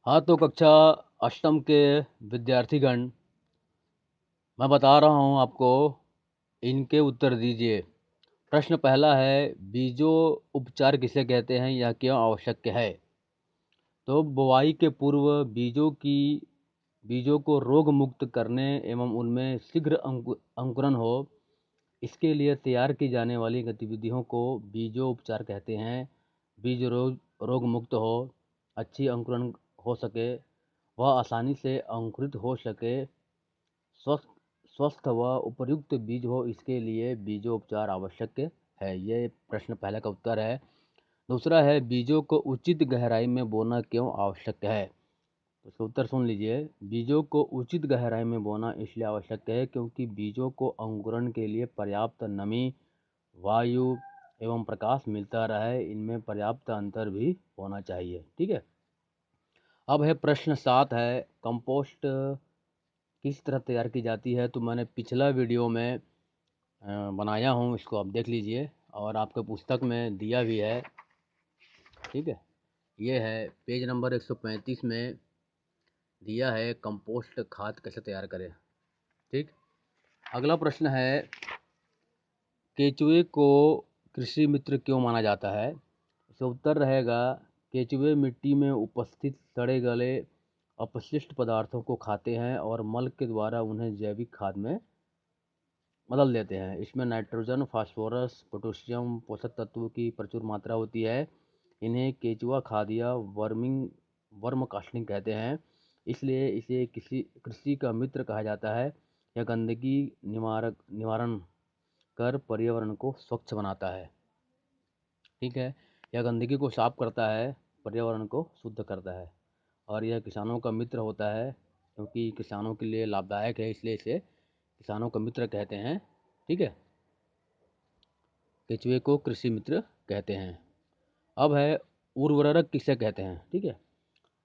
हाँ, तो कक्षा अष्टम के विद्यार्थीगण, मैं बता रहा हूँ आपको, इनके उत्तर दीजिए। प्रश्न पहला है, बीजो उपचार किसे कहते हैं, यह क्यों आवश्यक है? तो बुवाई के पूर्व बीजों को रोग मुक्त करने एवं उनमें शीघ्र अंकुरण हो, इसके लिए तैयार की जाने वाली गतिविधियों को बीजो उपचार कहते हैं। बीज रोग मुक्त हो, अच्छी अंकुरण हो सके, वह आसानी से अंकुरित हो सके, स्वस्थ स्वस्थ व उपयुक्त बीज हो, इसके लिए बीजोपचार आवश्यक है। ये प्रश्न पहले का उत्तर है। दूसरा है, बीजों को उचित गहराई में बोना क्यों आवश्यक है? तो इसका उत्तर सुन लीजिए। बीजों को उचित गहराई में बोना इसलिए आवश्यक है क्योंकि बीजों को अंकुरण के लिए पर्याप्त नमी, वायु एवं प्रकाश मिलता रहे। इनमें पर्याप्त अंतर भी होना चाहिए। ठीक है। अब है प्रश्न 7 है, कंपोस्ट किस तरह तैयार की जाती है? तो मैंने पिछला वीडियो में बनाया हूँ, इसको आप देख लीजिए और आपके पुस्तक में दिया भी है। ठीक है, ये है पेज नंबर 135 में दिया है, कंपोस्ट खाद कैसे तैयार करें। ठीक। अगला प्रश्न है, केचुए को कृषि मित्र क्यों माना जाता है? इसका उत्तर रहेगा, केचुए मिट्टी में उपस्थित सड़े गले अपशिष्ट पदार्थों को खाते हैं और मल के द्वारा उन्हें जैविक खाद में बदल देते हैं। इसमें नाइट्रोजन, फास्फोरस, पोटेशियम पोषक तत्वों की प्रचुर मात्रा होती है। इन्हें केचुआ खाद या वर्म कास्टिंग कहते हैं। इसलिए इसे किसी कृषि का मित्र कहा जाता है। यह गंदगी निवारण कर पर्यावरण को स्वच्छ बनाता है। ठीक है, यह गंदगी को साफ करता है, पर्यावरण को शुद्ध करता है और यह किसानों का मित्र होता है क्योंकि किसानों के लिए लाभदायक है, इसलिए इसे किसानों का मित्र कहते हैं। ठीक है, केचुए को कृषि मित्र कहते हैं। अब है, उर्वरक किसे कहते हैं? ठीक है,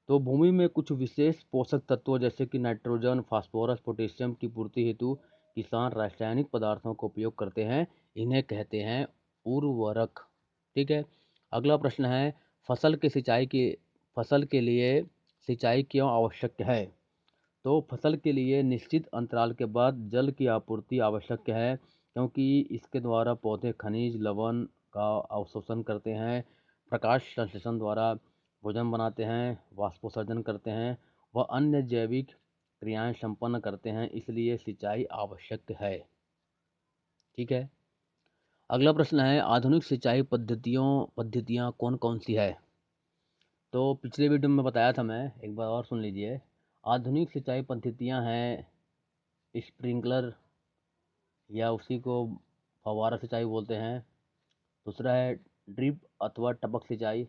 तो भूमि में कुछ विशेष पोषक तत्वों जैसे कि नाइट्रोजन, फास्फोरस, पोटेशियम की पूर्ति हेतु किसान रासायनिक पदार्थों का उपयोग करते हैं, इन्हें कहते हैं उर्वरक। ठीक है। अगला प्रश्न है, फसल के लिए सिंचाई क्यों आवश्यक है? तो फसल के लिए निश्चित अंतराल के बाद जल की आपूर्ति आवश्यक है क्योंकि इसके द्वारा पौधे खनिज लवण का अवशोषण करते हैं, प्रकाश संश्लेषण द्वारा भोजन बनाते हैं, वाष्पोत्सर्जन करते हैं व अन्य जैविक क्रियाएं संपन्न करते हैं, इसलिए सिंचाई आवश्यक है। ठीक है। अगला प्रश्न है, आधुनिक सिंचाई पद्धतियाँ कौन कौन सी है? तो पिछले वीडियो में बताया था मैं, एक बार और सुन लीजिए। आधुनिक सिंचाई पद्धतियाँ हैं स्प्रिंकलर या उसी को फव्वारा सिंचाई बोलते हैं। दूसरा है ड्रिप अथवा टपक सिंचाई,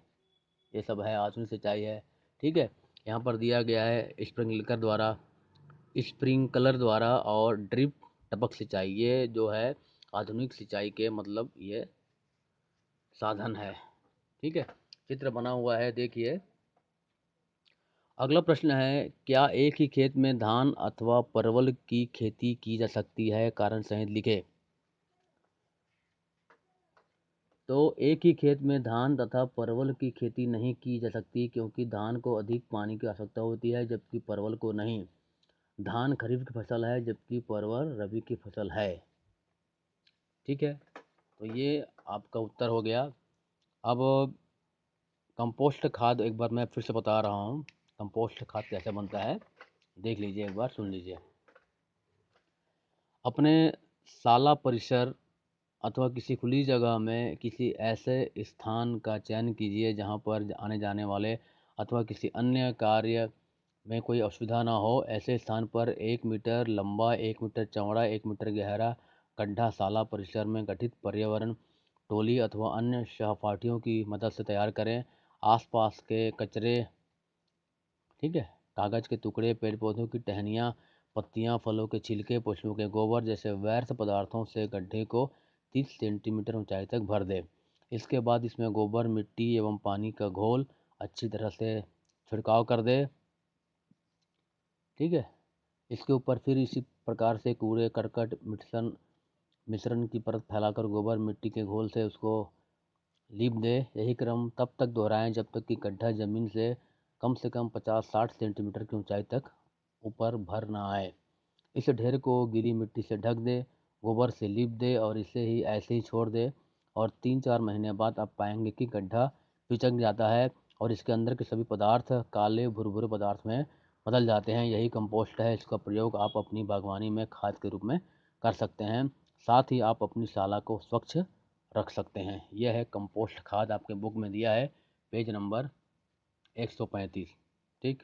ये सब है, आधुनिक सिंचाई है। ठीक है, यहाँ पर दिया गया है स्प्रिंकलर द्वारा और ड्रिप टपक सिंचाई, ये जो है आधुनिक सिंचाई के मतलब ये साधन है। ठीक है, चित्र बना हुआ है, देखिए। अगला प्रश्न है, क्या एक ही खेत में धान अथवा परवल की खेती की जा सकती है? कारण सहित लिखे। तो एक ही खेत में धान तथा परवल की खेती नहीं की जा सकती क्योंकि धान को अधिक पानी की आवश्यकता होती है जबकि परवल को नहीं। धान खरीफ की फसल है जबकि परवल रबी की फसल है। ठीक है, तो ये आपका उत्तर हो गया। अब कंपोस्ट खाद एक बार मैं फिर से बता रहा हूँ, कंपोस्ट खाद कैसे बनता है, देख लीजिए, एक बार सुन लीजिए। अपने शाला परिसर अथवा किसी खुली जगह में किसी ऐसे स्थान का चयन कीजिए जहाँ पर आने जाने वाले अथवा किसी अन्य कार्य में कोई असुविधा ना हो। ऐसे स्थान पर 1 मीटर लंबा, 1 मीटर चौड़ा, 1 मीटर गहरा गड्ढा शाला परिसर में गठित पर्यावरण टोली अथवा अन्य सहपाठियों की मदद से तैयार करें। आसपास के कचरे, ठीक है, कागज़ के टुकड़े, पेड़ पौधों की टहनियाँ, पत्तियाँ, फलों के छिलके, पशुओं के गोबर जैसे व्यर्थ पदार्थों से गड्ढे को 30 सेंटीमीटर ऊंचाई तक भर दें। इसके बाद इसमें गोबर, मिट्टी एवं पानी का घोल अच्छी तरह से छिड़काव कर दें। ठीक है, इसके ऊपर फिर इसी प्रकार से कूड़े करकट मिश्रण की परत फैलाकर गोबर मिट्टी के घोल से उसको लीप दे। यही क्रम तब तक दोहराएं जब तक कि गड्ढा जमीन से कम से कम 50-60 सेंटीमीटर की ऊंचाई तक ऊपर भर ना आए। इस ढेर को गीली मिट्टी से ढक दे, गोबर से लीप दे और इसे ही ऐसे ही छोड़ दे और 3-4 महीने बाद आप पाएंगे कि गड्ढा पिचक जाता है और इसके अंदर के सभी पदार्थ काले भुरभुरे पदार्थ में बदल जाते हैं। यही कंपोस्ट है। इसका प्रयोग आप अपनी बागवानी में खाद के रूप में कर सकते हैं। साथ ही आप अपनी शाला को स्वच्छ रख सकते हैं। यह है कंपोस्ट खाद, आपके बुक में दिया है पेज नंबर 135। ठीक।